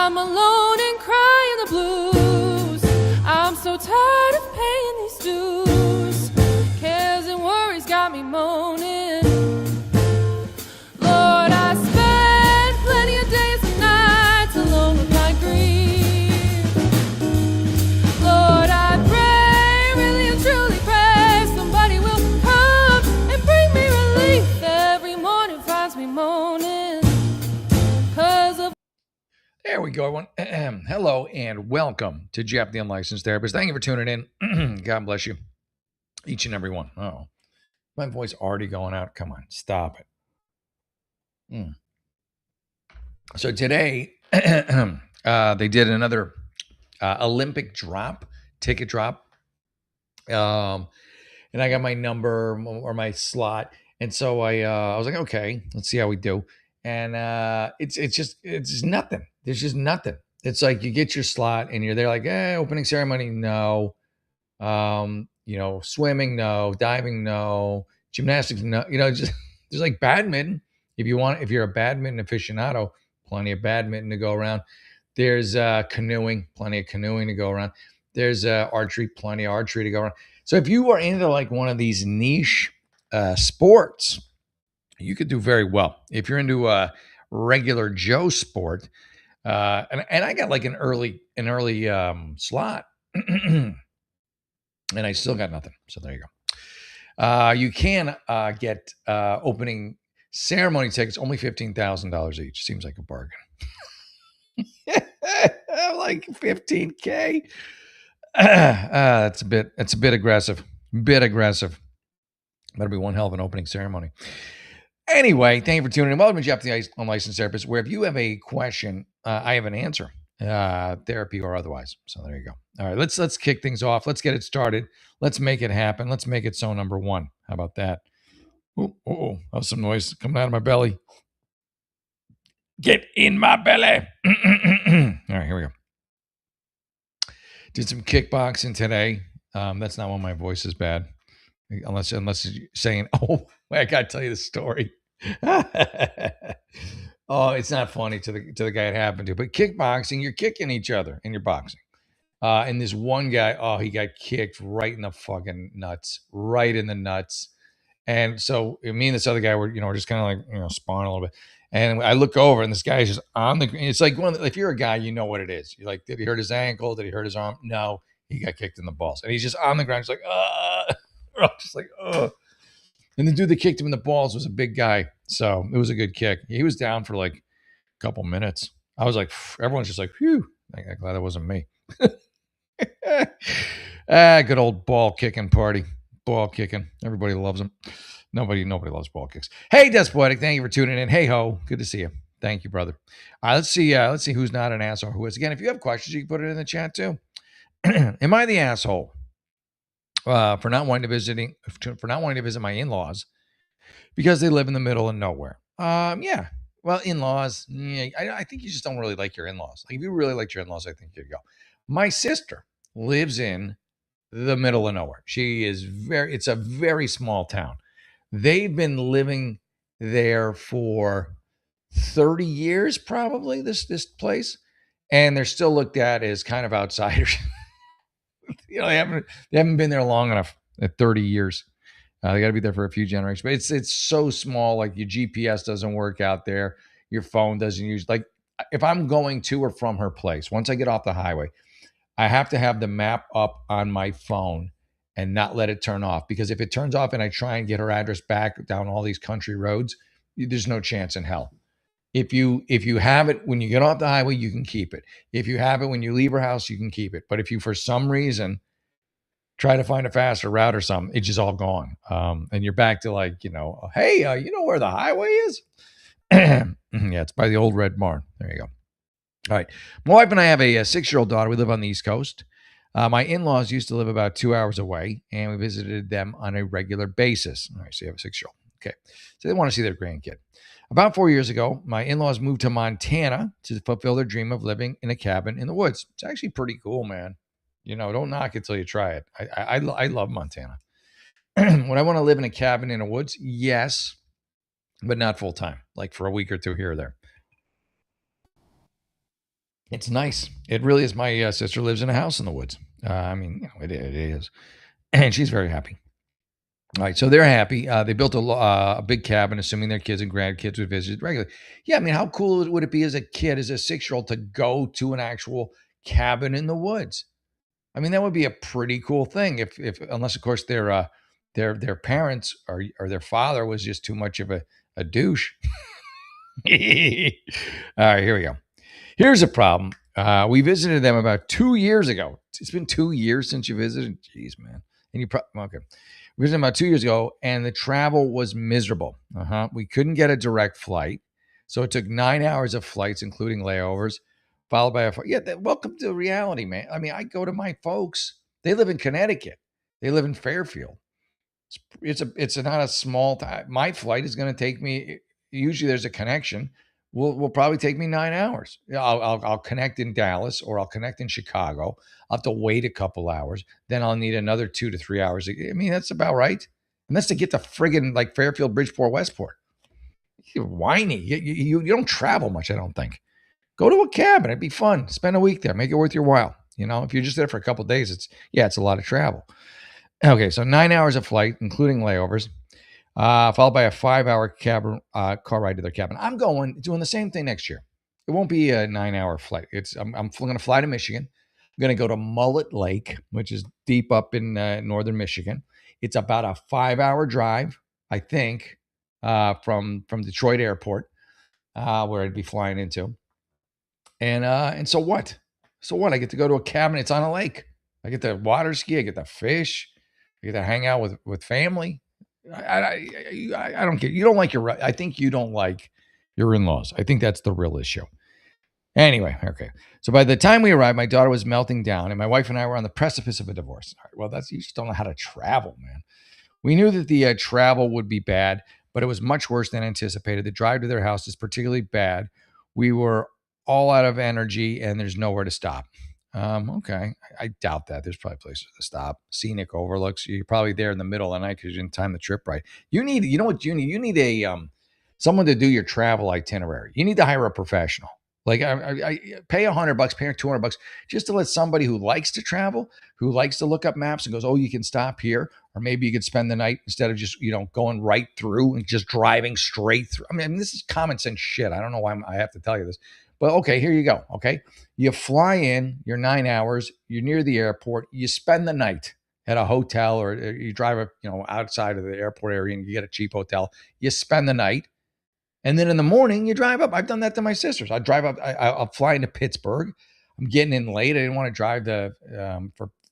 I'm alone and crying the blues. I'm so tired of paying these dues. Cares and worries got me moaning. Lord, I spend plenty of days and nights alone with my grief. Lord, I pray, really and truly pray, somebody will come and bring me relief. Every morning finds me moaning 'cause of. There we go, everyone. Hello and welcome to Jeff the Unlicensed Therapist. Thank you for tuning in. God bless you, each and every one. Oh, my voice already going out. Come on, stop it. So today, they did another Olympic ticket drop. And I got my number or my slot. And so I was like, okay, let's see how we do. And it's just nothing. There's just nothing. It's like you get your slot and you're there like, opening ceremony, no. Swimming, no. Diving, no. Gymnastics, no. Just there's like badminton. If you're a badminton aficionado, plenty of badminton to go around. There's canoeing, plenty of canoeing to go around. There's archery, plenty of archery to go around. So if you are into like one of these niche sports, you could do very well. If you're into a regular Joe sport, and I got like an early slot, and I still got nothing. So there you go. You can get opening ceremony tickets, only $15,000 each. Seems like a bargain. Like $15K. That's a bit aggressive. That'll be one hell of an opening ceremony. Anyway, thank you for tuning in. Welcome to Jeff the Unlicensed Therapist, where if you have a question, I have an answer, therapy or otherwise. So there you go. All right, let's kick things off. Let's get it started. Let's make it happen. Let's make it so number one. How about that? Oh, that was some noise coming out of my belly. Get in my belly. All right, here we go. Did some kickboxing today. That's not when my voice is bad, unless you're saying, "Oh, I gotta tell you the story." Oh, it's not funny to the guy it happened to. But kickboxing, you're kicking each other and you're boxing. And this one guy, he got kicked right in the fucking nuts, right in the nuts. And so me and this other guy were just kind of like sparring a little bit. And I look over, and this guy is just on the. It's like if you're a guy, you know what it is. You're like, did he hurt his ankle? Did he hurt his arm? No, he got kicked in the balls, and he's just on the ground. He's like, I'm just like, And the dude that kicked him in the balls was a big guy, so it was a good kick. He was down for like a couple minutes. I was like, everyone's just like, phew. I'm glad that wasn't me. Good old ball kicking party. Ball kicking. Everybody loves them. Nobody loves ball kicks. Hey, Despotic, thank you for tuning in. Hey ho, good to see you. Thank you, brother. Let's see who's not an asshole, who is. Again, if you have questions, you can put it in the chat too. Am I the asshole for not wanting to visit my in-laws because they live in the middle of nowhere? Yeah. Well, in-laws, yeah, I think you just don't really like your in-laws. Like if you really liked your in-laws, I think you'd go. My sister lives in the middle of nowhere. It's a very small town. They've been living there for 30 years, probably, this place. And they're still looked at as kind of outsiders. They haven't been there long enough at 30 years. They got to be there for a few generations. But it's so small, like your GPS doesn't work out there. Your phone doesn't use, like if I'm going to or from her place, once I get off the highway, I have to have the map up on my phone and not let it turn off, because if it turns off and I try and get her address back down all these country roads, there's no chance in hell. If you have it when you get off the highway, you can keep it. If you have it when you leave her house, you can keep it. But if you, for some reason, try to find a faster route or something, it's just all gone. And you're back to like, hey, you know where the highway is? Yeah, it's by the old Red Barn. There you go. All right. My wife and I have a 6-year-old daughter. We live on the East Coast. My in-laws used to live about 2 hours away, and we visited them on a regular basis. All right, so you have a 6-year-old. Okay. So they want to see their grandkid. About 4 years ago, my in-laws moved to Montana to fulfill their dream of living in a cabin in the woods. It's actually pretty cool, man. Don't knock it till you try it. I love Montana. Would I want to live in a cabin in the woods? Yes, but not full time, like for a week or two here or there. It's nice. It really is. My sister lives in a house in the woods. It is, and she's very happy. All right, so they're happy. They built a big cabin, assuming their kids and grandkids would visit regularly. Yeah, I mean, how cool would it be as a kid, as a 6-year-old, to go to an actual cabin in the woods? I mean, that would be a pretty cool thing. If unless, of course, their parents or their father was just too much of a douche. All right, here we go. Here's a problem. We visited them about 2 years ago. It's been 2 years since you visited. Jeez, man. And you probably okay. We visited them about 2 years ago, and the travel was miserable. We couldn't get a direct flight, so it took 9 hours of flights, including layovers, followed by welcome to reality, man. I mean, I go to my folks. They live in Connecticut. They live in Fairfield. It's not a small time. My flight is going to take me. Usually, there's a connection. Will probably take me 9 hours. I'll connect in Dallas or I'll connect in Chicago. I'll have to wait a couple hours. Then I'll need another 2 to 3 hours. I mean, that's about right. And that's to get to friggin' like Fairfield, Bridgeport, Westport. You're whiny. You don't travel much, I don't think. Go to a cabin. It'd be fun. Spend a week there. Make it worth your while. If you're just there for a couple of days, it's a lot of travel. Okay, so 9 hours of flight, including layovers, followed by a 5-hour car ride to their cabin. I'm doing the same thing next year. It won't be a 9-hour flight. I'm going to fly to Michigan. I'm going to go to Mullet Lake, which is deep up in northern Michigan. It's about a 5-hour drive, I think, from Detroit Airport, where I'd be flying into. And so what? So what? I get to go to a cabin. It's on a lake. I get to water ski. I get to fish. I get to hang out with family. I don't get. You don't like your. I think you don't like your in-laws. I think that's the real issue. Anyway, okay. So by the time we arrived, my daughter was melting down, and my wife and I were on the precipice of a divorce. All right, well, you just don't know how to travel, man. We knew that the travel would be bad, but it was much worse than anticipated. The drive to their house is particularly bad. We were all out of energy, and there's nowhere to stop. Okay. I doubt that. There's probably places to stop. Scenic overlooks. You're probably there in the middle of the night because you didn't time the trip right. You know what you need? You need a someone to do your travel itinerary. You need to hire a professional. Like I pay $100, pay $200 just to let somebody who likes to travel, who likes to look up maps and goes, oh, you can stop here, or maybe you could spend the night instead of just going right through and just driving straight through. I mean, this is common sense shit. I don't know why I have to tell you this, but okay, here you go. Okay, you fly in, you're 9 hours, you're near the airport, you spend the night at a hotel, or you drive outside of the airport area and you get a cheap hotel. You spend the night. And then in the morning, you drive up. I've done that to my sisters. I drive up. I'll fly into Pittsburgh. I'm getting in late. I didn't want to drive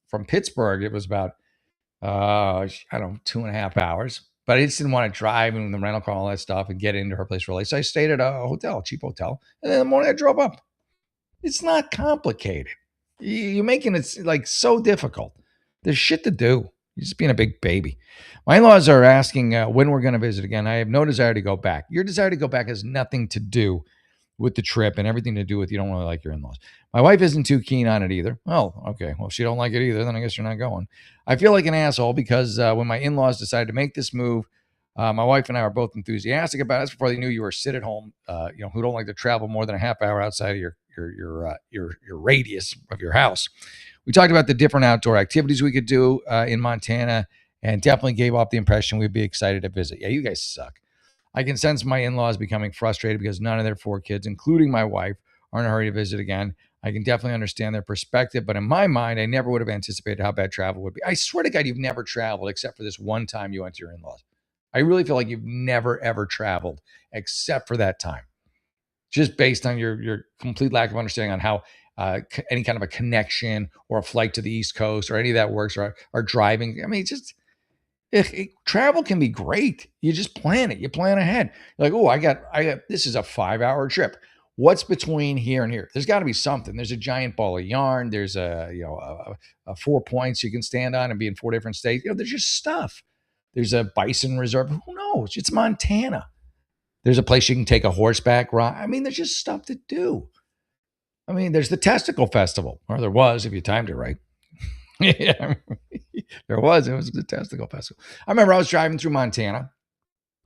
from Pittsburgh. It was about I don't know, 2.5 hours. But I just didn't want to drive and the rental car, all that stuff, and get into her place early. So I stayed at a hotel, a cheap hotel. And then in the morning, I drove up. It's not complicated. You're making it like so difficult. There's shit to do. You're just being a big baby. My in-laws are asking when we're going to visit again. I have no desire to go back. Your desire to go back has nothing to do with the trip and everything to do with you don't really like your in-laws. My wife isn't too keen on it either. Oh, okay. Well, if she don't like it either, then I guess you're not going. I feel like an asshole because when my in-laws decided to make this move, my wife and I were both enthusiastic about it. That's before they knew you were sit at home, who don't like to travel more than a half hour outside of your radius of your house. We talked about the different outdoor activities we could do in Montana, and definitely gave off the impression we'd be excited to visit. Yeah, you guys suck. I can sense my in-laws becoming frustrated because none of their 4 kids, including my wife, are in a hurry to visit again. I can definitely understand their perspective, but in my mind, I never would have anticipated how bad travel would be. I swear to God, you've never traveled except for this one time you went to your in-laws. I really feel like you've never, ever traveled except for that time, just based on your complete lack of understanding on how any kind of a connection or a flight to the East Coast or any of that works, or driving. I mean, it's just travel can be great. You just plan it. You plan ahead. You're like, oh, I got. This is a 5-hour trip. What's between here and here? There's got to be something. There's a giant ball of yarn. There's a 4 points you can stand on and be in 4 different states. There's just stuff. There's a bison reserve. Who knows? It's Montana. There's a place you can take a horseback ride. I mean, there's just stuff to do. I mean, there's the Testicle Festival, or there was if you timed it right. Yeah, there was. It was the Testicle Festival. I remember I was driving through Montana.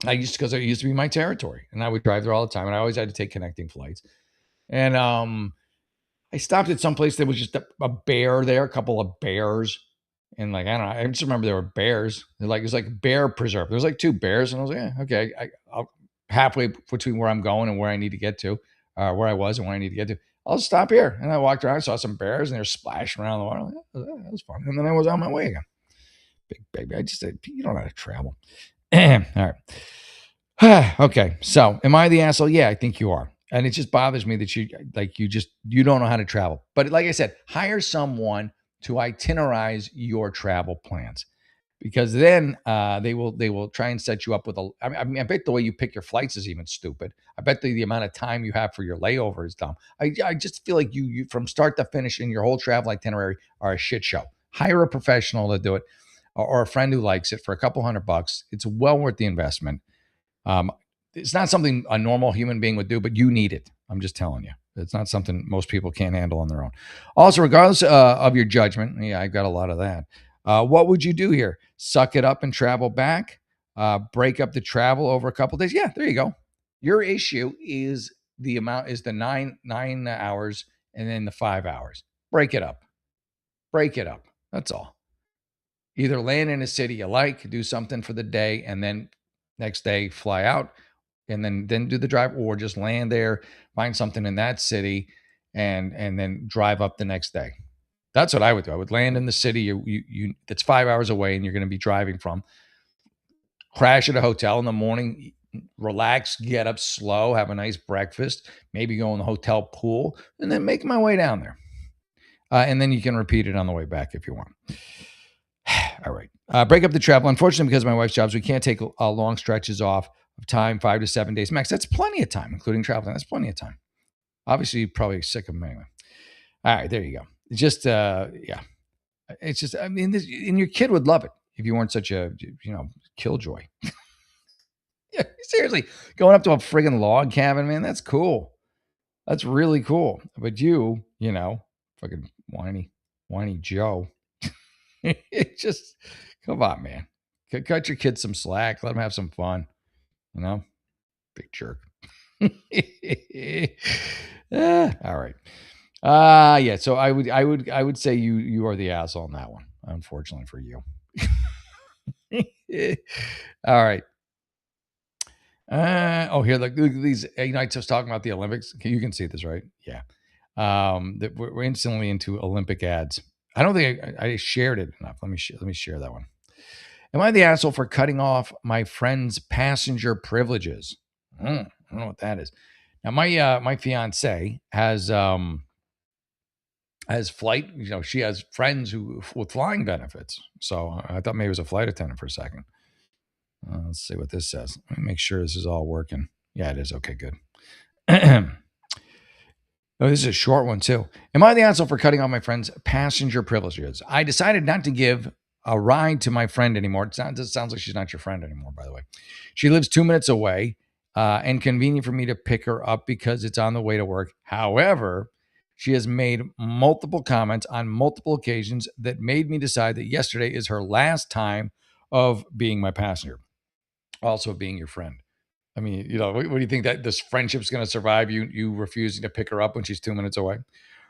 Because it used to be my territory, and I would drive there all the time, and I always had to take connecting flights. And I stopped at some place that was just a bear there, a couple of bears. And like, I don't know, I just remember there were bears. It was like a bear preserve. There was like two bears. And I was like, yeah, okay. I'll halfway between where I'm going and where I need to get to, where I was and where I need to get to. I'll stop here. And I walked around, saw some bears and they're splashing around the water. Like, oh, that was fun. And then I was on my way again. Big baby. I just said, you don't know how to travel. All right. Okay. So am I the asshole? Yeah, I think you are. And it just bothers me that you don't know how to travel. But like I said, hire someone to itinerize your travel plans, because then they will try and set you up with I bet the way you pick your flights is even stupid. I bet the amount of time you have for your layover is dumb. I just feel like you from start to finish in your whole travel itinerary are a shit show. Hire a professional to do it, or a friend who likes it for a couple $100. It's well worth the investment. It's not something a normal human being would do, but you need it. I'm just telling you. It's not something most people can't handle on their own. Also, regardless of your judgment, yeah, I've got a lot of that. What would you do here? Suck it up and travel back? Break up the travel over a couple days? Yeah, there you go. Your issue is the 9 hours and then the 5 hours. Break it up. Break it up. That's all. Either land in a city you like, do something for the day, and then next day fly out, and then do the drive, or just land there, find something in that city, and then drive up the next day. That's what I would do. I would land in the city you that's 5 hours away and you're going to be driving from. Crash at a hotel in the morning, relax, get up slow, have a nice breakfast, maybe go in the hotel pool, and then make my way down there. And then you can repeat it on the way back if you want. All right. Break up the travel. Unfortunately, because of my wife's jobs, we can't take long stretches off of time, 5 to 7 days max. That's plenty of time, including traveling. That's plenty of time. Obviously, you're probably sick of them anyway. All right, there you go. It's just, yeah. It's just, I mean, and your kid would love it if you weren't such a, killjoy. Yeah, seriously, going up to a friggin' log cabin, man, that's cool. That's really cool. But fucking whiny Joe. It just, come on, man. Cut your kids some slack. Let them have some fun. Big jerk. All right. Yeah. So I would say you are the asshole on that one. Unfortunately for you. All right. Here, look at these. I was talking about the Olympics. You can see this, right? Yeah. That we're instantly into Olympic ads. I don't think I shared it enough. Let me share that one. Am I the asshole for cutting off my friend's passenger privileges? I don't know what that is. Now, my fiance has flight. She has friends with flying benefits. So I thought maybe it was a flight attendant for a second. Let's see what this says. Let me make sure this is all working. Yeah, it is. Okay, good. Oh, this is a short one too. Am I the asshole for cutting off my friend's passenger privileges? I decided not to give a ride to my friend anymore. It sounds like she's not your friend anymore, by the way. She lives 2 minutes away, and convenient for me to pick her up because it's on the way to work. However, she has made multiple comments on multiple occasions that made me decide that yesterday is her last time of being my passenger, also being your friend. I mean, what do you think, that this friendship's going to survive you refusing to pick her up when she's 2 minutes away?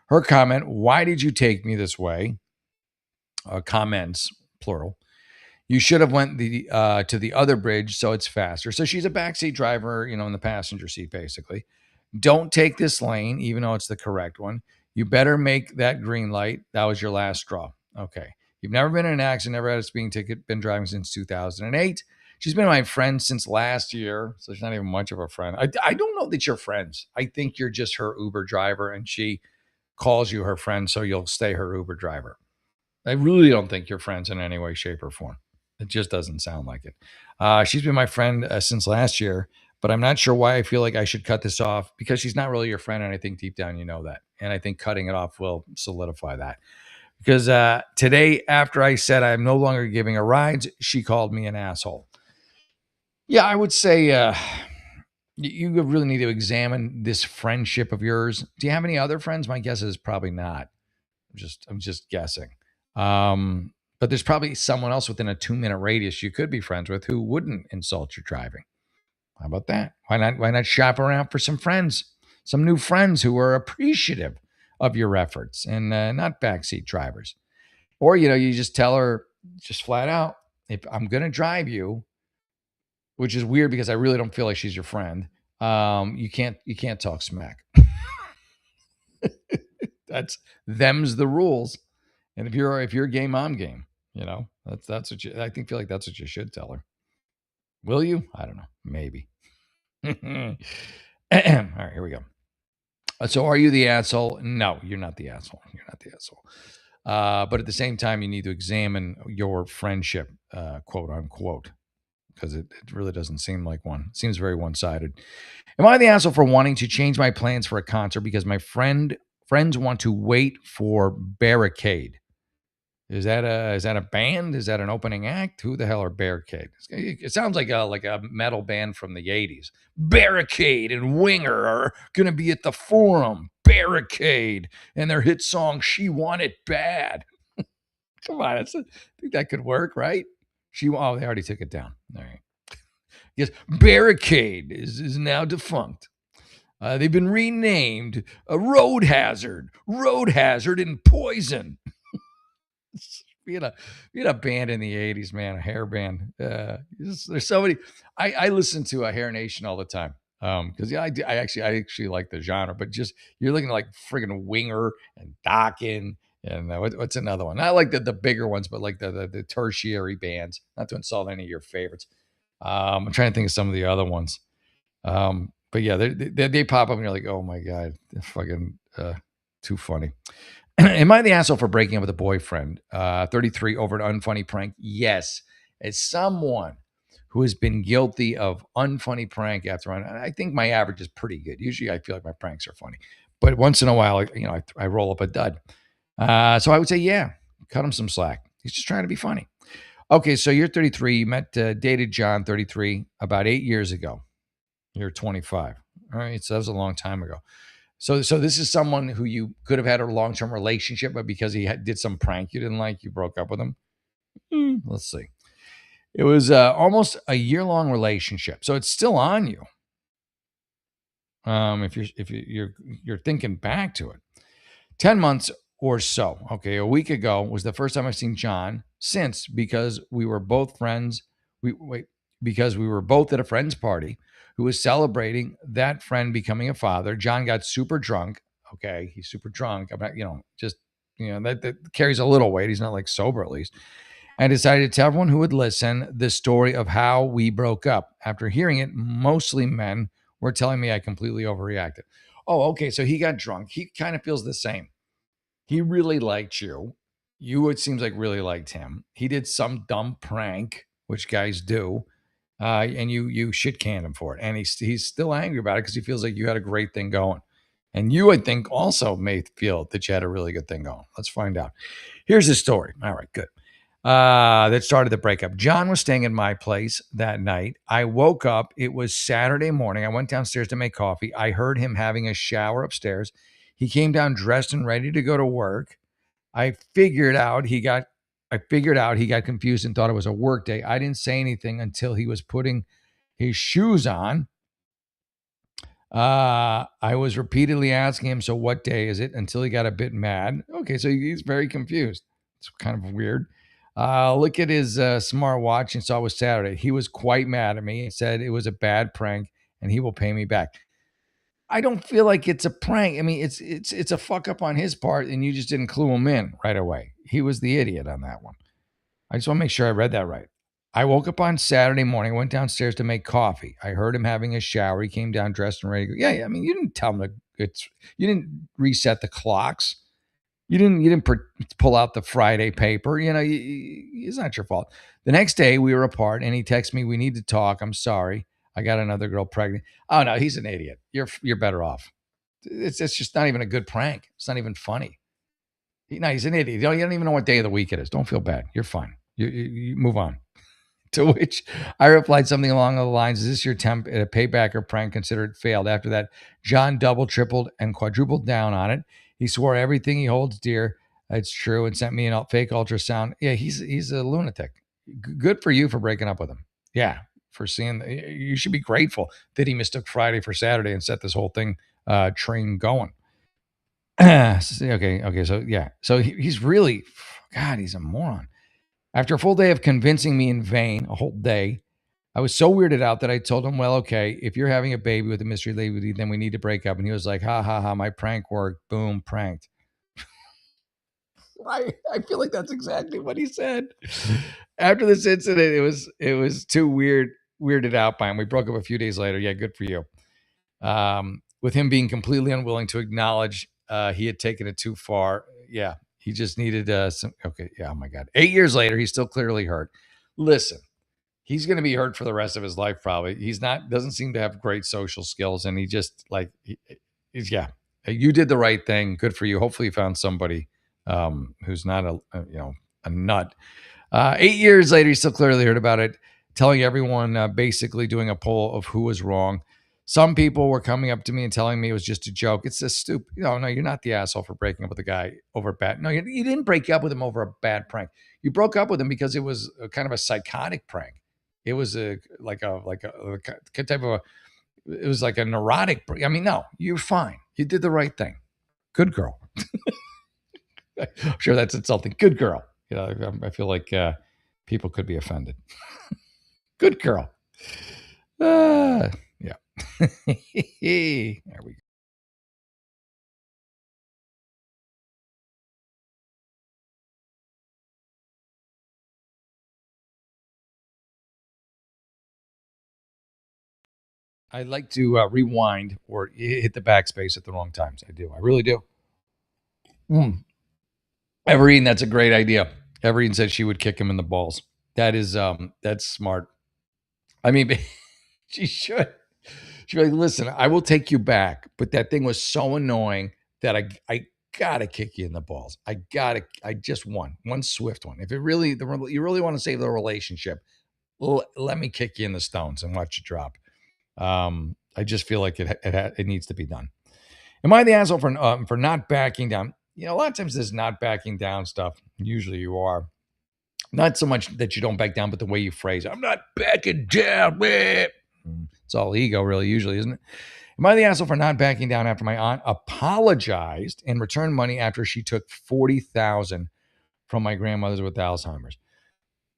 Her comment, "Why did you take me this way?" Comments, plural. "You should have went to the other bridge so it's faster." So she's a backseat driver, in the passenger seat, basically. "Don't take this lane, even though it's the correct one. You better make that green light. That was your last straw." Okay. "You've never been in an accident, never had a speeding ticket, been driving since 2008. She's been my friend since last year, so she's not even much of a friend. I don't know that you're friends. I think you're just her Uber driver, and she calls you her friend, so you'll stay her Uber driver. I really don't think you're friends in any way, shape, or form. It just doesn't sound like it. She's been my friend since last year, but I'm not sure why I feel like I should cut this off, because she's not really your friend, and I think deep down you know that. And I think cutting it off will solidify that. Because today, after I said I'm no longer giving her rides, she called me an asshole. Yeah, I would say you really need to examine this friendship of yours. Do you have any other friends? My guess is probably not. I'm just guessing. But there's probably someone else within a 2-minute radius you could be friends with who wouldn't insult your driving. How about that? Why not shop around for some friends, some new friends who are appreciative of your efforts and not backseat drivers. Or, you just tell her just flat out, if I'm going to drive you, which is weird because I really don't feel like she's your friend. You can't talk smack. That's them's the rules. And if you're game, I'm game. That's what feel like that's what you should tell her. Will you? I don't know. Maybe. All right, here we go. So are you the asshole? No, you're not the asshole. You're not the asshole. But at the same time, you need to examine your friendship, quote unquote, because it really doesn't seem like one. It seems very one-sided. Am I the asshole for wanting to change my plans for a concert because my friends want to wait for Barricade? Is that a band? Is that an opening act? Who the hell are Barricade? It sounds like a metal band from the 80s. Barricade and Winger are gonna be at the Forum. Barricade and their hit song "She Want It Bad." Come on, I think that could work, right? They already took it down. All right. Yes, Barricade is now defunct. They've been renamed a Road Hazard and Poison. We had a band in the 80s, man, a hair band. There's so many. I listen to a Hair Nation all the time. Because I actually like the genre, but just you're looking at like friggin' Winger and Dokken and what's another one? Not like the bigger ones, but like the tertiary bands. Not to insult any of your favorites. I'm trying to think of some of the other ones. But yeah, they pop up and you're like, oh my god, they're fucking too funny. Am I the asshole for breaking up with a boyfriend? 33 over an unfunny prank. Yes, as someone who has been guilty of unfunny prank after I think my average is pretty good. Usually, I feel like my pranks are funny, but once in a while, I roll up a dud. So I would say, yeah, cut him some slack. He's just trying to be funny. Okay, so you're 33. You dated John, 33, about 8 years ago. You're 25. All right, so that was a long time ago. So this is someone who you could have had a long-term relationship, but because he did some prank you didn't like, you broke up with him. Let's see. It was almost a year-long relationship, so it's still on you. If you're thinking back to it, 10 months or so. Okay, a week ago was the first time I've seen John since because we were both friends. Because we were both at a friend's party who was celebrating that friend becoming a father. John got super drunk. Okay, he's super drunk. I'm not, that carries a little weight. He's not like sober at least. I decided to tell everyone who would listen the story of how we broke up. After hearing it, mostly men were telling me I completely overreacted. Oh, okay, so he got drunk. He kind of feels the same. He really liked you. You, it seems like, really liked him. He did some dumb prank, which guys do. And you shit canned him for it, and he's still angry about it because he feels like you had a great thing going, and you, I think, also may feel that you had a really good thing going. Let's find out. Here's the story. All right, good. That started the breakup. John was staying at my place that night. I woke up. It was Saturday morning. I went downstairs to make coffee. I heard him having a shower upstairs. He came down dressed and ready to go to work. I figured out he got confused and thought it was a work day. I didn't say anything until he was putting his shoes on. I was repeatedly asking him, so what day is it? Until he got a bit mad. Okay, so he's very confused. It's kind of weird. Look at his smartwatch and saw it was Saturday. He was quite mad at me and said it was a bad prank and he will pay me back. I don't feel like it's a prank. I mean, it's a fuck up on his part, and you just didn't clue him in right away. He was the idiot on that one. I just want to make sure I read that right. I woke up on Saturday morning, went downstairs to make coffee. I heard him having a shower. He came down dressed and ready to go. Yeah. I mean, you didn't tell him you didn't reset the clocks. You didn't pull out the Friday paper. It's not your fault. The next day we were apart, and he texted me, "We need to talk. I'm sorry. I got another girl pregnant." Oh no, he's an idiot. You're better off. It's just not even a good prank. It's not even funny. No, he's an idiot. You don't even know what day of the week it is. Don't feel bad. You're fine. You move on. To which I replied something along the lines, "Is this your attempt at a payback or prank? Consider it failed." After that, John double, tripled, and quadrupled down on it. He swore everything he holds dear, it's true, and sent me a fake ultrasound. Yeah, he's a lunatic. Good for you for breaking up with him. Yeah, for seeing. You should be grateful that he mistook Friday for Saturday and set this whole thing train going. Okay. So yeah. So he's really, God, he's a moron. After a full day of convincing me in vain, a whole day, I was so weirded out that I told him, well, okay, if you're having a baby with a mystery lady, then we need to break up. And he was like, ha ha ha, my prank worked. Boom, pranked. I feel like that's exactly what he said. After this incident, it was too weirded out by him. We broke up a few days later. Yeah, good for you. With him being completely unwilling to acknowledge he had taken it too far. Yeah, he just needed some. Okay, yeah. Oh my God. 8 years later, he's still clearly hurt. Listen, he's going to be hurt for the rest of his life. Probably. He's not. Doesn't seem to have great social skills, and he just like, yeah. You did the right thing. Good for you. Hopefully, you found somebody who's not a nut. 8 years later, he still clearly heard about it, telling everyone, basically doing a poll of who was wrong. Some people were coming up to me and telling me it was just a joke. It's a stupid. No, you're not the asshole for breaking up with a guy over a bad. No, you didn't break up with him over a bad prank. You broke up with him because it was a kind of a psychotic prank. It was a type of a. It was like a neurotic. I mean, no, you're fine. You did the right thing. Good girl. I'm sure that's insulting. Good girl. I feel like people could be offended. Good girl. Yeah. There we go. I like to rewind or hit the backspace at the wrong times. I do. I really do. Mm. Everine, that's a great idea. Everine said she would kick him in the balls. That's smart. I mean, she should. She'd be like, listen, I will take you back, but that thing was so annoying that I gotta kick you in the balls. I just one swift one. If you really want to save the relationship, let me kick you in the stones and watch you drop. I just feel like it needs to be done. Am I the asshole for not backing down? A lot of times this not backing down stuff. Usually you are. Not so much that you don't back down, but the way you phrase it. I'm not backing down. It's all ego, really, usually, isn't it? Am I the asshole for not backing down after my aunt apologized and returned money after she took $40,000 from my grandmother's with Alzheimer's?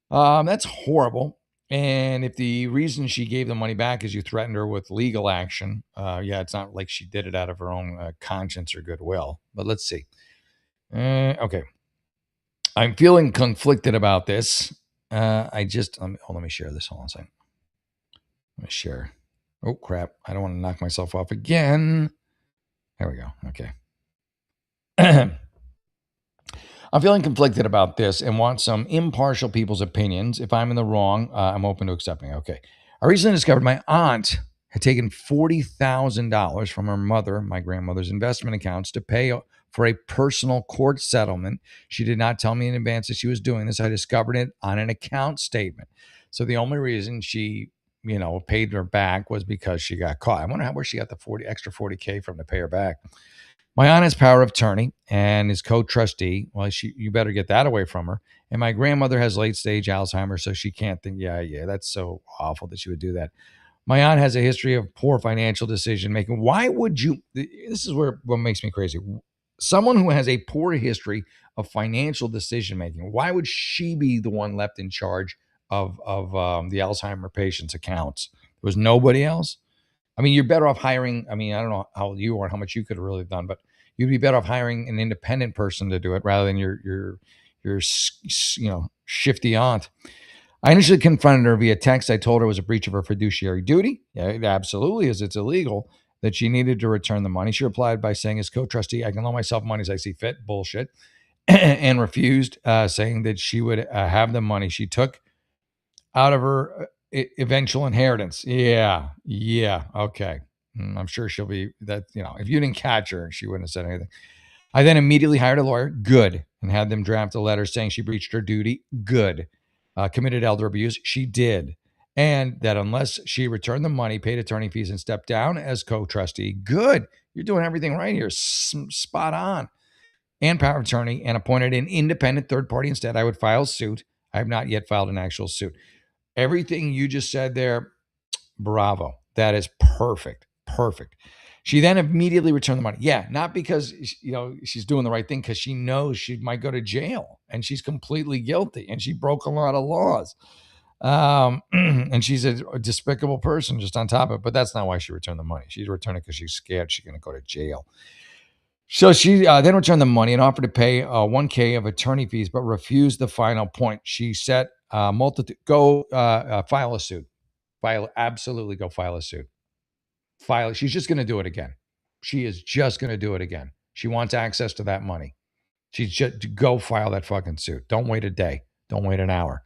That's horrible. And if the reason she gave the money back is you threatened her with legal action, yeah, it's not like she did it out of her own conscience or goodwill. But let's see. Okay. I'm feeling conflicted about this. Let me share this. Hold on a second. Let me share. Oh, crap. I don't want to knock myself off again. There we go. Okay. I'm feeling conflicted about this and want some impartial people's opinions. If I'm in the wrong, I'm open to accepting. Okay. I recently discovered my aunt had taken $40,000 from her mother, my grandmother's investment accounts, to pay for a personal court settlement. She did not tell me in advance that she was doing this. I discovered it on an account statement. So the only reason she, paid her back was because she got caught. I wonder where she got the extra 40K from to pay her back. My aunt has power of attorney and is co-trustee. Well, you better get that away from her. And my grandmother has late stage Alzheimer's, so she can't think. Yeah, that's so awful that she would do that. My aunt has a history of poor financial decision making. Why would you? This is what makes me crazy. Someone who has a poor history of financial decision making. Why would she be the one left in charge of the Alzheimer patient's accounts? There was nobody else. I mean, you're better off hiring. I mean, I don't know how you are, how much you could have really done, but you'd be better off hiring an independent person to do it rather than your shifty aunt. I initially confronted her via text. I told her it was a breach of her fiduciary duty. Yeah, it absolutely is. It's illegal. That she needed to return the money. She replied by saying, as co-trustee, I can loan myself money as I see fit. Bullshit. And refused, saying that she would have the money she took out of her eventual inheritance. Yeah. Okay. I'm sure she'll be that, if you didn't catch her, she wouldn't have said anything. I then immediately hired a lawyer. Good. And had them draft a letter saying she breached her duty. Good. Committed elder abuse. She did. And that unless she returned the money, paid attorney fees, and stepped down as co-trustee. Good. You're doing everything right here. Spot on. And power of attorney, and appointed an independent third party instead, I would file suit. I have not yet filed an actual suit. Everything you just said there, bravo. That is perfect. Perfect. She then immediately returned the money. Yeah, not because she's doing the right thing, because she knows she might go to jail and she's completely guilty and she broke a lot of laws. And she's a despicable person just on top of it. But that's not why she returned the money. She's returned it because she's scared she's going to go to jail. So she then returned the money and offered to pay $1,000 of attorney fees, but refused the final point. She said, go file a suit. Absolutely go file a suit. She's just going to do it again. She is just going to do it again. She wants access to that money. She's just go file that fucking suit. Don't wait a day. Don't wait an hour.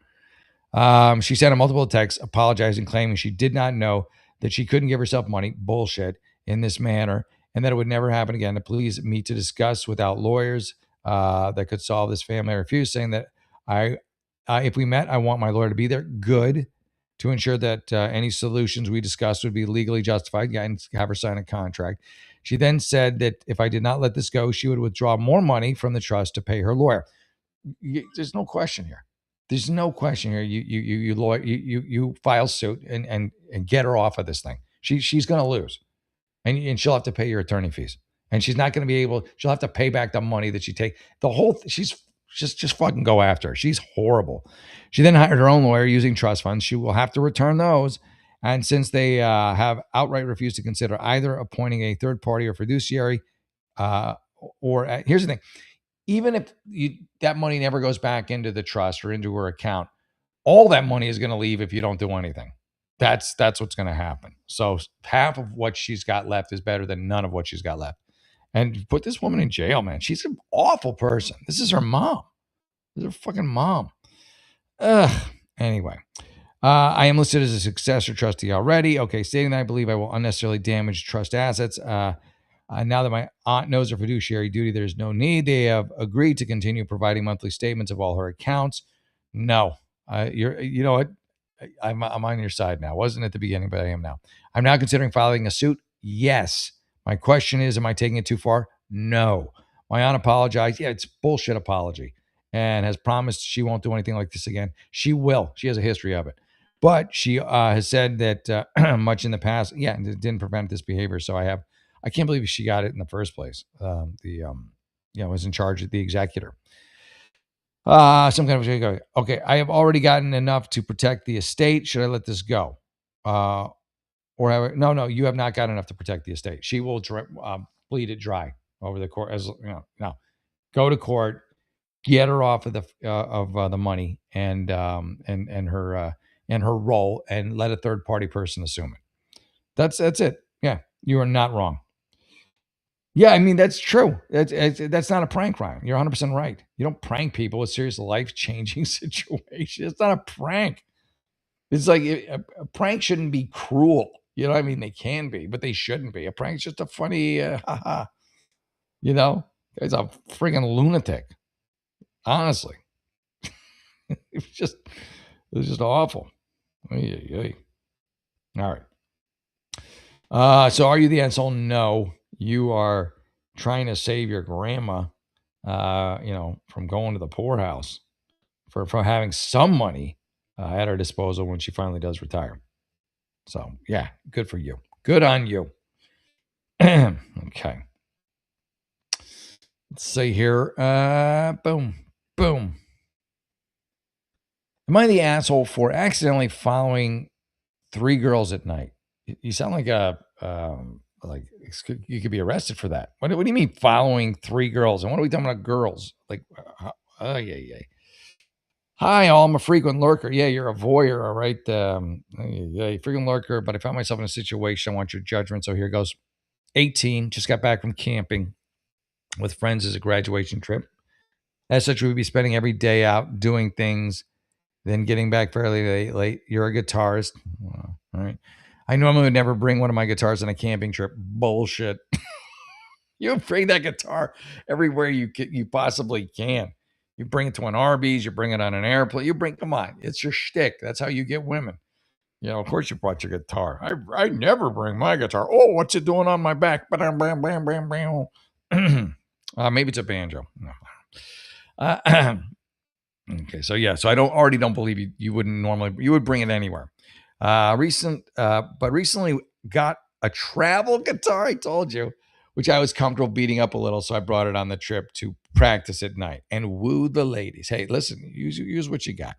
She sent a multiple texts apologizing, claiming she did not know that she couldn't give herself money, bullshit, in this manner, and that it would never happen again. To please meet to discuss without lawyers that could solve this family. I refused, saying that if we met, I want my lawyer to be there. Good. To ensure that any solutions we discussed would be legally justified, and have her sign a contract. She then said that if I did not let this go, she would withdraw more money from the trust to pay her lawyer. There's no question here. There's no question here. You file suit and get her off of this thing. She's going to lose, and she'll have to pay your attorney fees, and she's not going to be able. She'll have to pay back the money that she take. The whole she's just fucking go after her. She's horrible. She then hired her own lawyer using trust funds. She will have to return those, and since they have outright refused to consider either appointing a third party or fiduciary, here's the thing. Even if that money never goes back into the trust or into her account, all that money is going to leave if you don't do anything. That's what's going to happen. So half of what she's got left is better than none of what she's got left. And put this woman in jail, man. She's an awful person. This is her mom. This is her fucking mom. Ugh. Anyway, I am listed as a successor trustee already. Okay, stating that I believe I will unnecessarily damage trust assets. Now that my aunt knows her fiduciary duty, there's no need. They have agreed to continue providing monthly statements of all her accounts. No, you know what? I'm on your side now. Wasn't at the beginning, but I am now. I'm now considering filing a suit. Yes. My question is, am I taking it too far? No. My aunt apologized. Yeah, it's bullshit apology, and has promised she won't do anything like this again. She will. She has a history of it. But she has said that much in the past, it didn't prevent this behavior. So I can't believe she got it in the first place. Was in charge of the executor. Some kind of okay. I have already gotten enough to protect the estate. Should I let this go? No, you have not got enough to protect the estate. She will bleed it dry over the court. No, go to court, get her off of the money and her role, and let a third party person assume it. That's it. Yeah, you are not wrong. Yeah, I mean, that's true. That's not a prank crime. You're 100% right. You don't prank people with serious life-changing situations. It's not a prank. It's like a prank shouldn't be cruel. You know what I mean? They can be, but they shouldn't be. A prank's just a funny, haha. Guy's a friggin' lunatic. Honestly. it was just awful. All right. So are you the asshole? No. You are trying to save your grandma, from going to the poorhouse for having some money at her disposal when she finally does retire. So, yeah, good for you. Good on you. Okay. Let's see here. Boom. Am I the asshole for accidentally following 3 girls at night? You sound like you could be arrested for that. What do you mean following 3 girls? And what are we talking about girls? Yeah. Hi, all. I'm a frequent lurker. Yeah, you're a voyeur, all right? Frequent lurker, but I found myself in a situation. I want your judgment. So here goes. 18, just got back from camping with friends as a graduation trip. As such, we would be spending every day out doing things, then getting back fairly late. You're a guitarist. All right. I normally would never bring one of my guitars on a camping trip. Bullshit. You bring that guitar everywhere you possibly can. You bring it to an Arby's. You bring it on an airplane. Come on. It's your shtick. That's how you get women. Of course you brought your guitar. I never bring my guitar. Oh, what's it doing on my back? Bam, bam, bam, bam, bam. Maybe it's a banjo. No. Okay, so yeah. So I don't believe you wouldn't normally. You would bring it anywhere. Recently got a travel guitar, I told you, which I was comfortable beating up a little. So I brought it on the trip to practice at night and woo the ladies. Hey, listen, use what you got.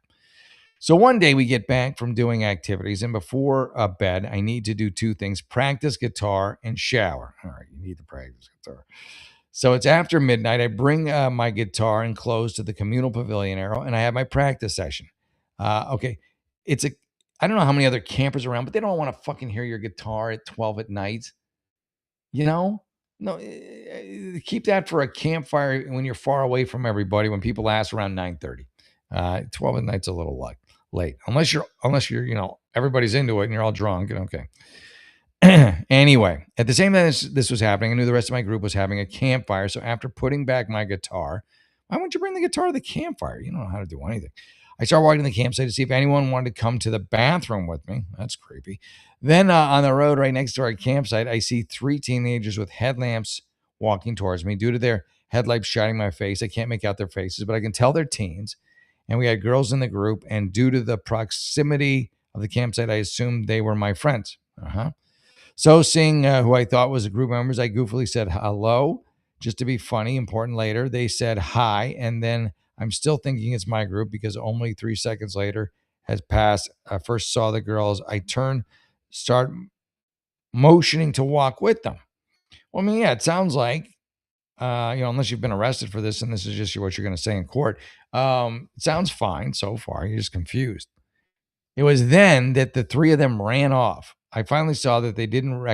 So one day we get back from doing activities, and before bed, I need to do two things: practice guitar and shower. All right, you need to practice guitar. So it's after midnight. I bring my guitar and clothes to the communal pavilion arrow, and I have my practice session. Okay, it's a. I don't know how many other campers around, but they don't want to fucking hear your guitar at 12 at night. You know, no, keep that for a campfire when you're far away from everybody. When people ask around 9:30, 12 at night's a little late, unless you're everybody's into it and you're all drunk and okay. Anyway, at the same time this was happening, I knew the rest of my group was having a campfire. So after putting back my guitar, why wouldn't you bring the guitar to the campfire? You don't know how to do anything. I started walking to the campsite to see if anyone wanted to come to the bathroom with me. That's creepy. Then on the road right next to our campsite, I see three teenagers with headlamps walking towards me. Due to their headlights shining my face, I can't make out their faces, but I can tell they're teens. And we had girls in the group. And due to the proximity of the campsite, I assumed they were my friends. So seeing who I thought was a group members, I goofily said hello, just to be funny. Important later, they said hi, and then I'm still thinking it's my group because only 3 seconds later has passed. I first saw the girls. I start motioning to walk with them. Well, I mean, yeah, it sounds like, unless you've been arrested for this and this is just what you're going to say in court, it sounds fine so far. You're just confused. It was then that the three of them ran off. I finally saw that they didn't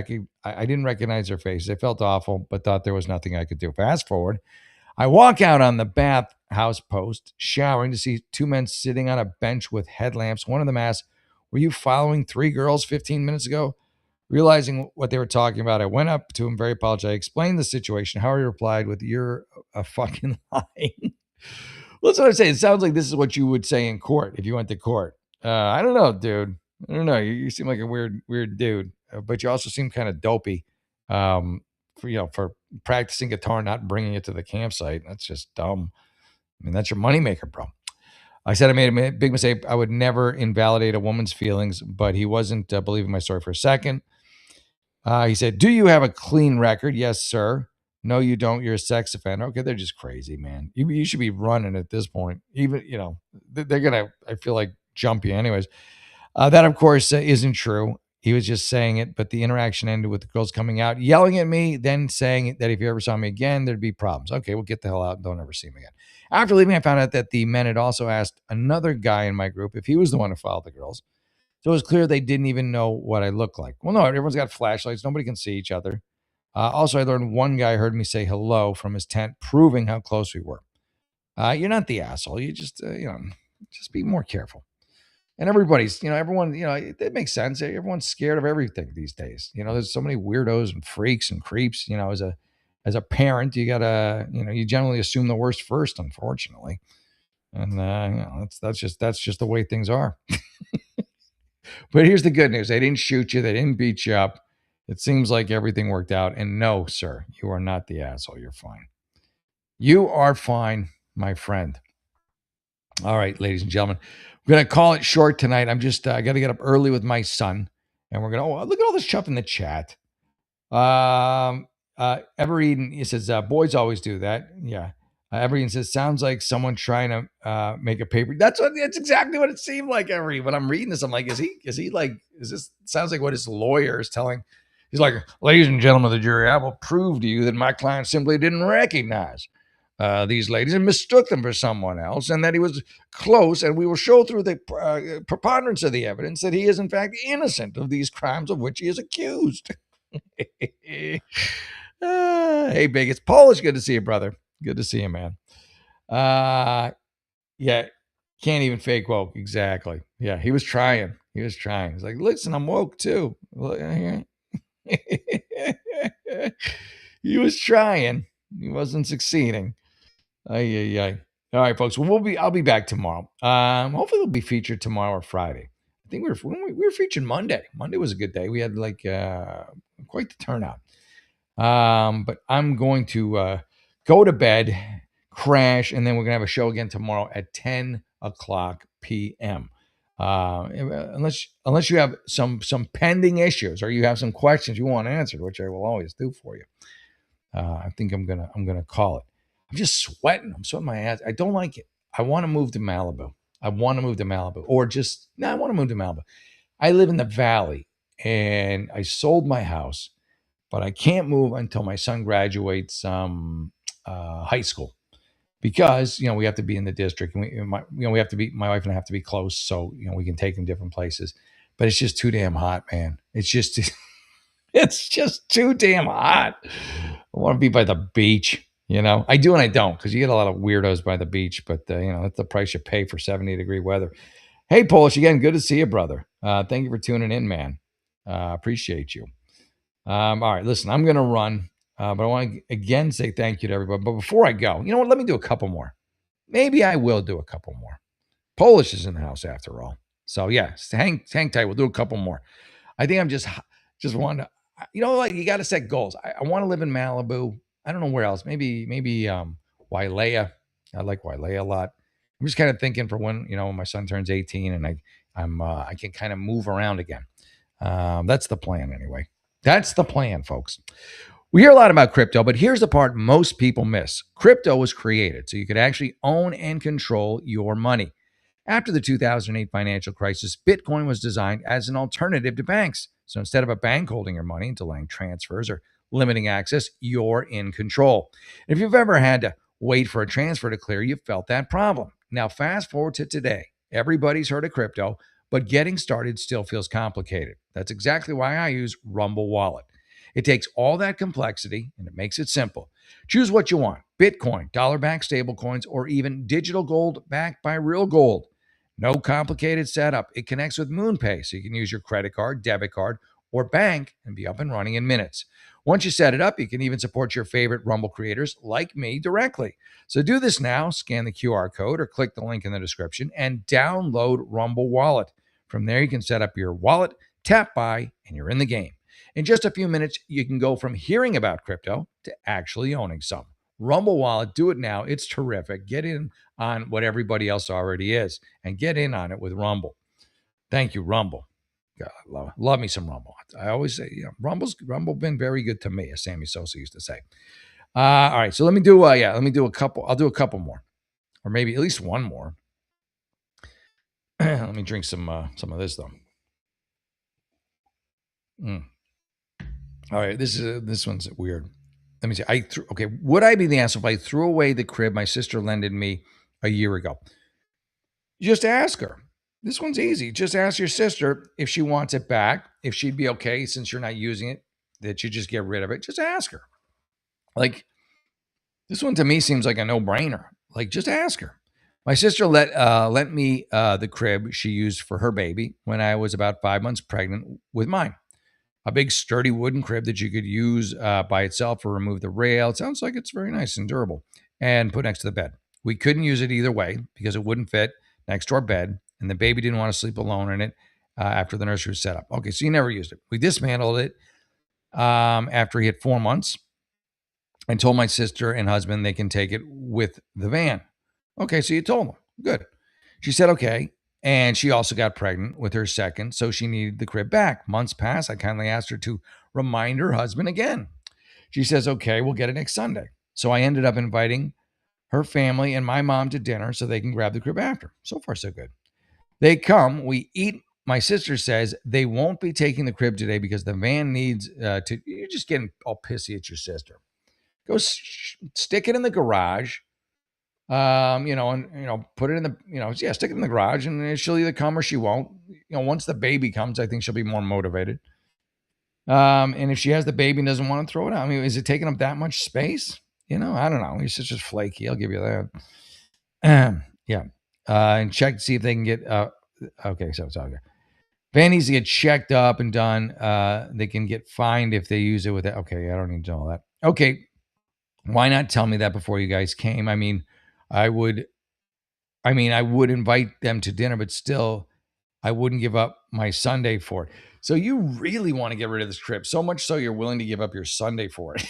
I didn't recognize their faces. I felt awful, but thought there was nothing I could do. Fast forward, I walk out on the bathhouse post, showering, to see two men sitting on a bench with headlamps. One of them asked, "Were you following three girls 15 minutes ago?" Realizing what they were talking about, I went up to him, very apologetic, explained the situation. How he replied with, "You're a fucking lying." Well, that's what I'm saying. It sounds like this is what you would say in court if you went to court. I don't know, dude. I don't know. You seem like a weird dude, but you also seem kind of dopey. For practicing guitar, not bringing it to the campsite. That's just dumb. I mean, that's your moneymaker, bro. I said I made a big mistake. I would never invalidate a woman's feelings, but he wasn't believing my story for a second. He said, "Do you have a clean record?" "Yes, sir." "No, you don't. You're a sex offender." Okay, they're just crazy, man. You should be running at this point. Even, they're going to, I feel like, jump you anyways. That, of course, isn't true. He was just saying it, but the interaction ended with the girls coming out, yelling at me, then saying that if you ever saw me again, there'd be problems. Okay, well, get the hell out and don't ever see me again. After leaving, I found out that the men had also asked another guy in my group if he was the one who followed the girls. So it was clear they didn't even know what I looked like. Well, no, everyone's got flashlights. Nobody can see each other. Also, I learned one guy heard me say hello from his tent, proving how close we were. You're not the asshole. You just, just be more careful. And everybody's, everyone, it makes sense. Everyone's scared of everything these days. There's so many weirdos and freaks and creeps. As a parent, you gotta, you generally assume the worst first, unfortunately. And that's just the way things are. But here's the good news: they didn't shoot you. They didn't beat you up. It seems like everything worked out. And no, sir, you are not the asshole. You're fine. You are fine, my friend. All right, ladies and gentlemen, we're going to call it short tonight. I'm just, I got to get up early with my son. And we're going to, look at all this stuff in the chat. Ever Eden, he says, boys always do that. Yeah. Ever Eden says, sounds like someone trying to make a paper. That's exactly what it seemed like. When I'm reading this, I'm like, is this sounds like what his lawyer is telling. He's like, ladies and gentlemen of the jury, I will prove to you that my client simply didn't recognize these ladies and mistook them for someone else, and that he was close, and we will show through the preponderance of the evidence that he is in fact innocent of these crimes of which he is accused. Hey, Big, it's Polish. Good to see you, brother. Good to see you, man. Yeah, can't even fake woke. Exactly. Yeah, he was trying. He's like, listen, I'm woke too. He was trying. He wasn't succeeding. All right, folks. Well, I'll be back tomorrow. Hopefully it'll be featured tomorrow or Friday. I think we were featured Monday. Monday was a good day. We had quite the turnout. But I'm going to go to bed, crash, and then we're gonna have a show again tomorrow at 10 o'clock p.m. Unless you have some pending issues or you have some questions you want answered, which I will always do for you. I think I'm gonna call it. I'm just sweating. I'm sweating my ass. I don't like it. I want to move to Malibu. I want to move to Malibu, or just no. I want to move to Malibu. I live in the valley, and I sold my house, but I can't move until my son graduates high school because we have to be in the district, and we have to be, my wife and I have to be close, so we can take him different places. But it's just too damn hot, man. It's just it's just too damn hot. I want to be by the beach. I do and I don't, because you get a lot of weirdos by the beach, but that's the price you pay for 70-degree weather. Hey, Polish, again, good to see you, brother. Thank you for tuning in, man. Appreciate you. All right, listen, I'm going to run, but I want to again say thank you to everybody. But before I go, you know what? Let me do a couple more. Maybe I will do a couple more. Polish is in the house after all. So, yeah, hang tight. We'll do a couple more. I think I'm just want to, like, you got to set goals. I want to live in Malibu. I don't know where else. Maybe Wailea. I like Wailea a lot. I'm just kind of thinking for when my son turns 18 and I can kind of move around again. That's the plan anyway. That's the plan, folks. We hear a lot about crypto, but here's the part most people miss. Crypto was created so you could actually own and control your money. After the 2008 financial crisis, Bitcoin was designed as an alternative to banks. So instead of a bank holding your money and delaying transfers or limiting access, you're in control. If you've ever had to wait for a transfer to clear, you've felt that problem. Now, fast forward to today. Everybody's heard of crypto, but getting started still feels complicated. That's exactly why I use Rumble Wallet. It takes all that complexity and it makes it simple. Choose what you want: Bitcoin, dollar-backed stablecoins, or even digital gold backed by real gold. No complicated setup. It connects with MoonPay, so you can use your credit card, debit card, or bank and be up and running in minutes. Once you set it up, you can even support your favorite Rumble creators like me directly. So do this now. Scan the QR code or click the link in the description and download Rumble Wallet. From there, you can set up your wallet, tap buy, and you're in the game. In just a few minutes, you can go from hearing about crypto to actually owning some. Rumble Wallet, do it now. It's terrific. Get in on what everybody else already is and get in on it with Rumble. Thank you, Rumble. God, I love me some Rumble. I always say, Rumble been very good to me, as Sammy Sosa used to say. All right, so let me do a couple. I'll do a couple more, or maybe at least one more. Let me drink some of this though. All right, this one's weird. Let me see. Would I be the asshole if I threw away the crib my sister lended me a year ago? Just ask her. This one's easy. Just ask your sister if she wants it back, if she'd be okay since you're not using it, that you just get rid of it. Just ask her. Like, this one to me seems like a no-brainer. Like, just ask her. My sister lent me the crib she used for her baby when I was about 5 months pregnant with mine. A big sturdy wooden crib that you could use by itself or remove the rail. It sounds like it's very nice and durable, and put next to the bed. We couldn't use it either way because it wouldn't fit next to our bed, and the baby didn't want to sleep alone in it after the nursery was set up. Okay, so you never used it. We dismantled it after he had 4 months and told my sister and husband they can take it with the van. Okay, so you told them. Good. She said okay. And she also got pregnant with her second, so she needed the crib back. Months passed. I kindly asked her to remind her husband again. She says, okay, we'll get it next Sunday. So I ended up inviting her family and my mom to dinner so they can grab the crib after. So far, so good. They come, we eat. My sister says they won't be taking the crib today because the van needs to. You're just getting all pissy at your sister. Go stick it in the garage. Put it in the, stick it in the garage, and she'll either come or she won't. Once the baby comes, I think she'll be more motivated. And if she has the baby and doesn't want to throw it out, I mean, is it taking up that much space? I don't know. He's just flaky. I'll give you that. Yeah. And check to see if they can get, okay, so it's all good. Van needs to get checked up and done. They can get fined if they use it with it. Okay, I don't need to know all that. Okay. Why not tell me that before you guys came? I would invite them to dinner, but still, I wouldn't give up my Sunday for it. So you really want to get rid of this trip, so much so you're willing to give up your Sunday for it.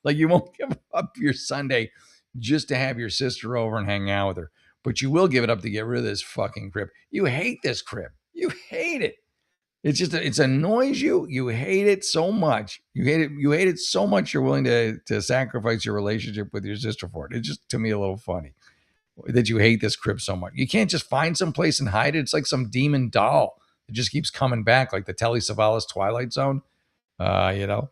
Like, you won't give up your Sunday just to have your sister over and hang out with her. but you will give it up to get rid of this fucking crib. You hate this crib. You hate it. It's just it annoys you. You hate it so much. You hate it. You hate it so much. You're willing to sacrifice your relationship with your sister for it. It's just to me a little funny that you hate this crib so much. You can't just find some place and hide it. It's like some demon doll. It just keeps coming back, like the Telly Savalas Twilight Zone. Anyway,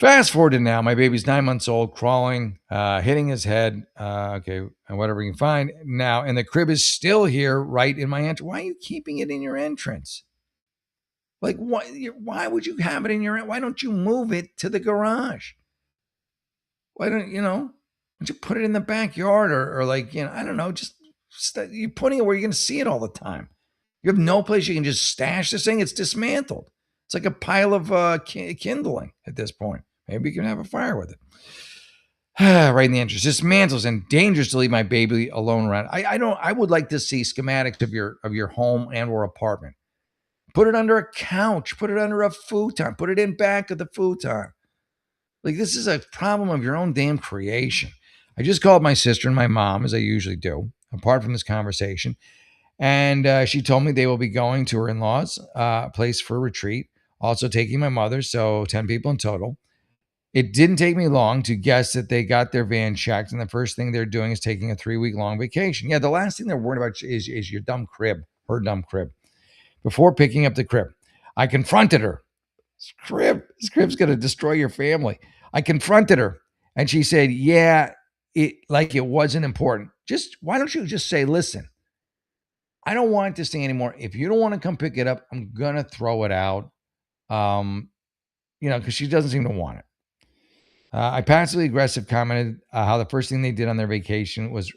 fast forward to now. My baby's 9 months old, crawling, hitting his head. Okay, and whatever you can find now. And the crib is still here, right in my entrance. Why are you keeping it in your entrance? Like, why would you have it in your? Why don't you move it to the garage? Why don't you put it in the backyard or like I don't know. Just you're putting it where you're going to see it all the time. You have no place you can just stash this thing. It's dismantled. It's like a pile of kindling at this point. Maybe you can have a fire with it. Right in the entrance. Dismantles and dangerous to leave my baby alone around. I would like to see schematics of your home and or apartment. Put it under a couch. Put it under a futon. Put it in back of the futon. Like, this is a problem of your own damn creation. I just called my sister and my mom, as I usually do, apart from this conversation. And she told me they will be going to her in-laws' place for a retreat, also taking my mother, so 10 people in total. It didn't take me long to guess that they got their van checked, and the first thing they're doing is taking a 3-week-long vacation. Yeah, the last thing they're worried about is your dumb crib, her dumb crib. Before picking up the crib, I confronted her. This crib's going to destroy your family. I confronted her, and she said, yeah, it wasn't important. Why don't you just say, listen, I don't want this thing anymore. If you don't want to come pick it up, I'm going to throw it out. Because she doesn't seem to want it. I passively aggressive commented how the first thing they did on their vacation was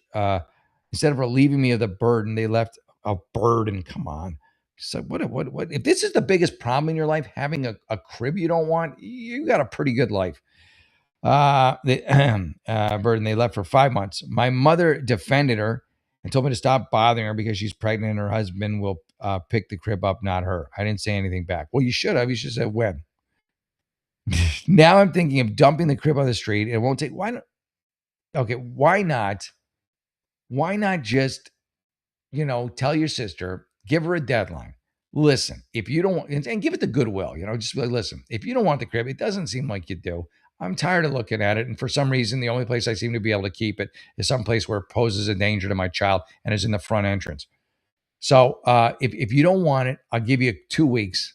instead of relieving me of the burden, they left a burden. Come on. So what if this is the biggest problem in your life, having a crib you don't want, you got a pretty good life. Burden they left for 5 months. My mother defended her and told me to stop bothering her because she's pregnant and her husband will pick the crib up, not her. I didn't say anything back. Well, you should have. You should have said when. Now I'm thinking of dumping the crib on the street. It won't take. Why not? Okay, why not? Why not just, tell your sister, give her a deadline. Listen, if you don't want, and give it the goodwill, just be like, listen, if you don't want the crib, it doesn't seem like you do. I'm tired of looking at it. And for some reason, the only place I seem to be able to keep it is someplace where it poses a danger to my child and is in the front entrance. So if you don't want it, I'll give you 2 weeks.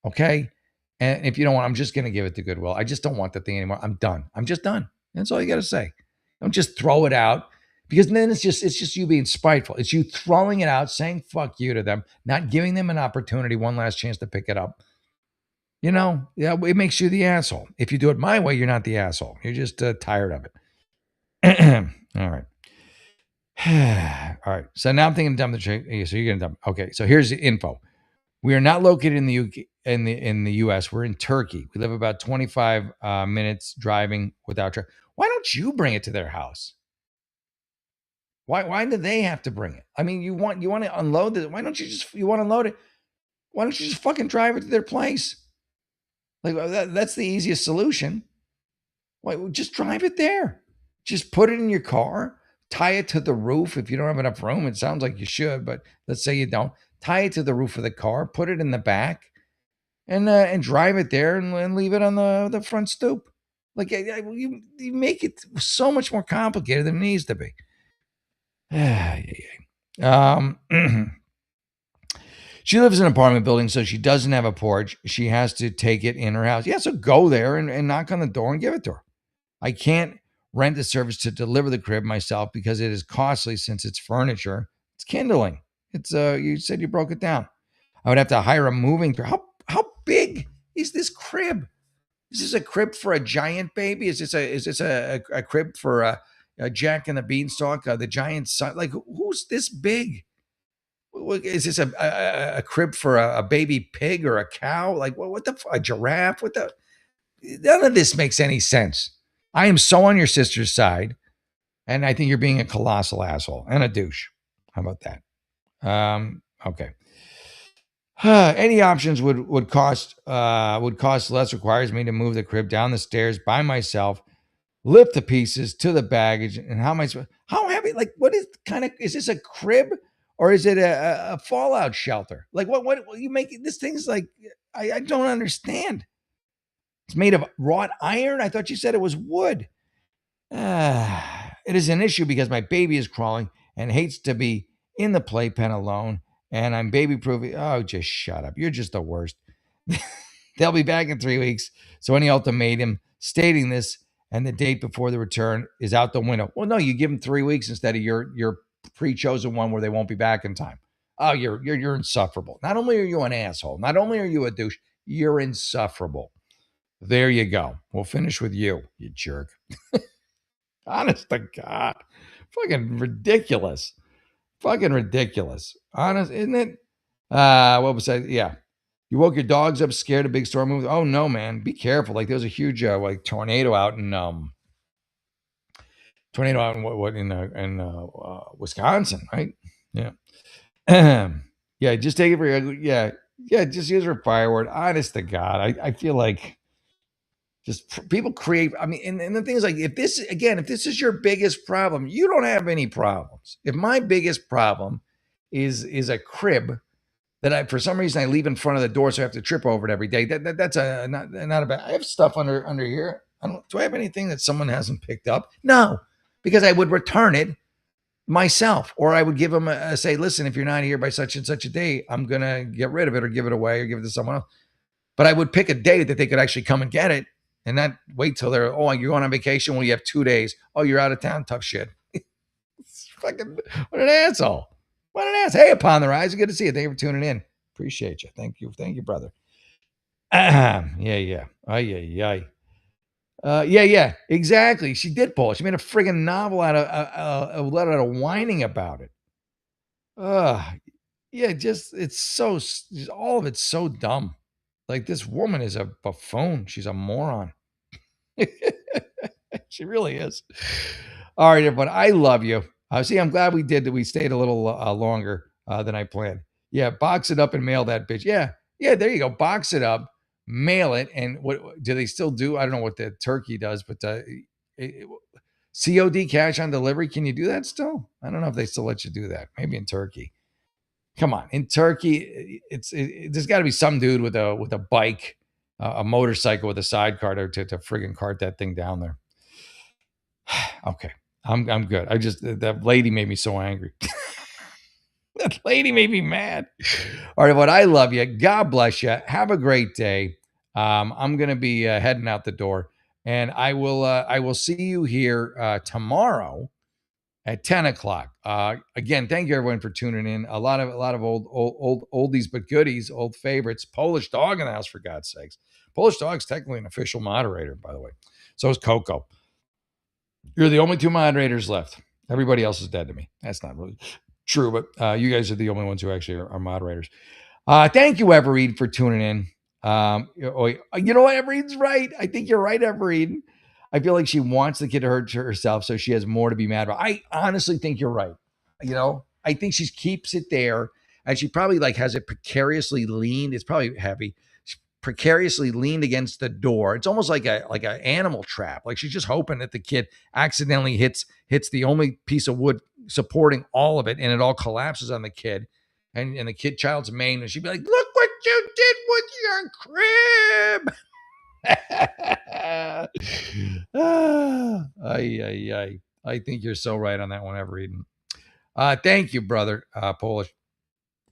Okay. And if you don't want, I'm just going to give it to Goodwill. I just don't want the thing anymore. I'm done. I'm just done. That's all you got to say. Don't just throw it out, because then it's just you being spiteful. It's you throwing it out, saying fuck you to them, not giving them an opportunity, one last chance to pick it up. It makes you the asshole. If you do it my way, you're not the asshole. You're just tired of it. All right. All right. So now I'm thinking dump the trick. So you're gonna dump. Okay. So here's the info. We are not located in the UK, in the US. We're in Turkey. We live about 25 minutes driving without traffic. Why don't you bring it to their house? Why do they have to bring it? I mean, you want to unload it. Why don't you want to unload it? Why don't you just fucking drive it to their place? Like that's the easiest solution. Why just drive it there? Just put it in your car, tie it to the roof. If you don't have enough room, it sounds like you should, but let's say you don't. Tie it to the roof of the car, put it in the back, and drive it there and leave it on the front stoop. Like you make it so much more complicated than it needs to be. She lives in an apartment building, so she doesn't have a porch. She has to take it in her house. Yeah, so go there and knock on the door and give it to her. I can't rent the service to deliver the crib myself because it is costly since it's furniture. It's kindling. It's you said you broke it down. I would have to hire a moving crew. How big is this crib? Is this a crib for a giant baby? Is this a crib for a Jack and the Beanstalk, the giant son? Like, who's this big? Is this a crib for a baby pig or a cow? Like, what a giraffe? None of this makes any sense. I am so on your sister's side, and I think you're being a colossal asshole and a douche. How about that? Okay. Any options would cost less. Requires me to move the crib down the stairs by myself lift the pieces to the baggage. And how heavy? Like, what is kind of, is this a crib or is it a fallout shelter? Like, what you make this thing's like, I don't understand. It's made of wrought iron. I thought you said it was wood. It is an issue because my baby is crawling and hates to be in the playpen alone. And I'm baby proofing. Oh, just shut up. You're just the worst. They'll be back in 3 weeks. So any ultimatum stating this and the date before the return is out the window. Well, no, you give them 3 weeks instead of your pre-chosen one where they won't be back in time. Oh, you're insufferable. Not only are you an asshole, not only are you a douche, you're insufferable. There you go. We'll finish with you jerk. Honest to God. Fucking ridiculous. Fucking ridiculous. Honest, isn't it? What was I? Yeah. You woke your dogs up scared of big storm moves. Oh no, man. Be careful. Like there was a huge like tornado out in Wisconsin, right? Yeah. Yeah, just take it for yeah. Yeah, just use it for firewood. Honest to God. I feel like just people create. I mean, and the thing is, like, if this is your biggest problem, you don't have any problems. If my biggest problem is a crib that I, for some reason, I leave in front of the door, so I have to trip over it every day. That's not a bad. I have stuff under here. Do I have anything that someone hasn't picked up? No, because I would return it myself, or I would give them say, listen, if you're not here by such and such a day, I'm gonna get rid of it or give it away or give it to someone else. But I would pick a day that they could actually come and get it and not wait till they're, oh, you're going on vacation. Well, you have 2 days. Oh, you're out of town. Tough shit. Fucking, what an asshole. What an ass. Hey, Upon the Rise. Good to see you. Thank you for tuning in. Appreciate you. Thank you. Thank you, brother. Yeah. Yeah. Exactly. She did pull it. She made a friggin' novel out of a letter out of whining about it. Yeah, just it's so all of it's so dumb. Like this woman is a buffoon. She's a moron. She really is. All right, everyone. I love you. See, I'm glad we did that. We stayed a little longer than I planned. Yeah, box it up and mail that bitch. Yeah. There you go. Box it up, mail it, and what do they still do? I don't know what the turkey does, but COD, cash on delivery. Can you do that still? I don't know if they still let you do that. Maybe in Turkey. Come on, in Turkey, there's got to be some dude with a bike, a motorcycle with a sidecar to friggin' cart that thing down there. Okay, I'm good. That lady made me so angry. That lady made me mad. All right, but I love you. God bless you. Have a great day. I'm gonna be heading out the door, and I will see you here tomorrow at 10 o'clock. Again, thank you everyone for tuning in. A lot of old oldies but goodies, old favorites. Polish Dog in the house, for God's sakes. Polish Dog's technically an official moderator, by the way. So is Coco. You're the only two moderators left. Everybody else is dead to me. That's not really true, but you guys are the only ones who actually are moderators. Thank you, Evereed, for tuning in. You know what? Evereed's right. I think you're right, Evereed. I feel like she wants the kid to hurt herself, so she has more to be mad about. I honestly think you're right. I think she keeps it there, and she probably like has it precariously leaned. It's probably heavy. Precariously leaned against the door. It's almost like an animal trap. Like she's just hoping that the kid accidentally hits the only piece of wood supporting all of it, and it all collapses on the kid and the child's mane, and she'd be like, "Look what you did with your crib." I think you're so right on that one, Evereed. Thank you, brother, Polish.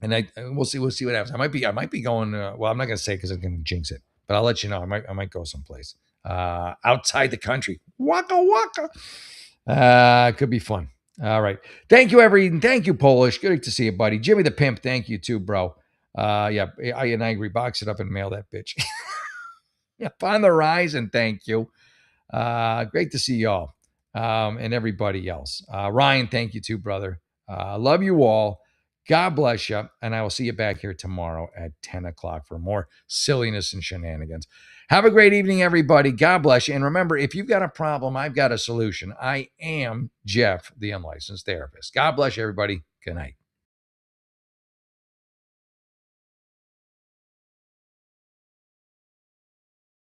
And we'll see what happens. I might be going. Well, I'm not going to say because I'm going to jinx it, but I'll let you know. I might go someplace outside the country. Waka waka. Could be fun. All right. Thank you, Evereed. Thank you, Polish. Good to see you, buddy. Jimmy the Pimp. Thank you too, bro. Yeah, I agree. Box it up and mail that bitch. Upon the Rise, and thank you. Great to see y'all and everybody else. Ryan, thank you too, brother. Love you all. God bless you. And I will see you back here tomorrow at 10 o'clock for more silliness and shenanigans. Have a great evening, everybody. God bless you. And remember, if you've got a problem, I've got a solution. I am Jeff, the unlicensed therapist. God bless you, everybody. Good night.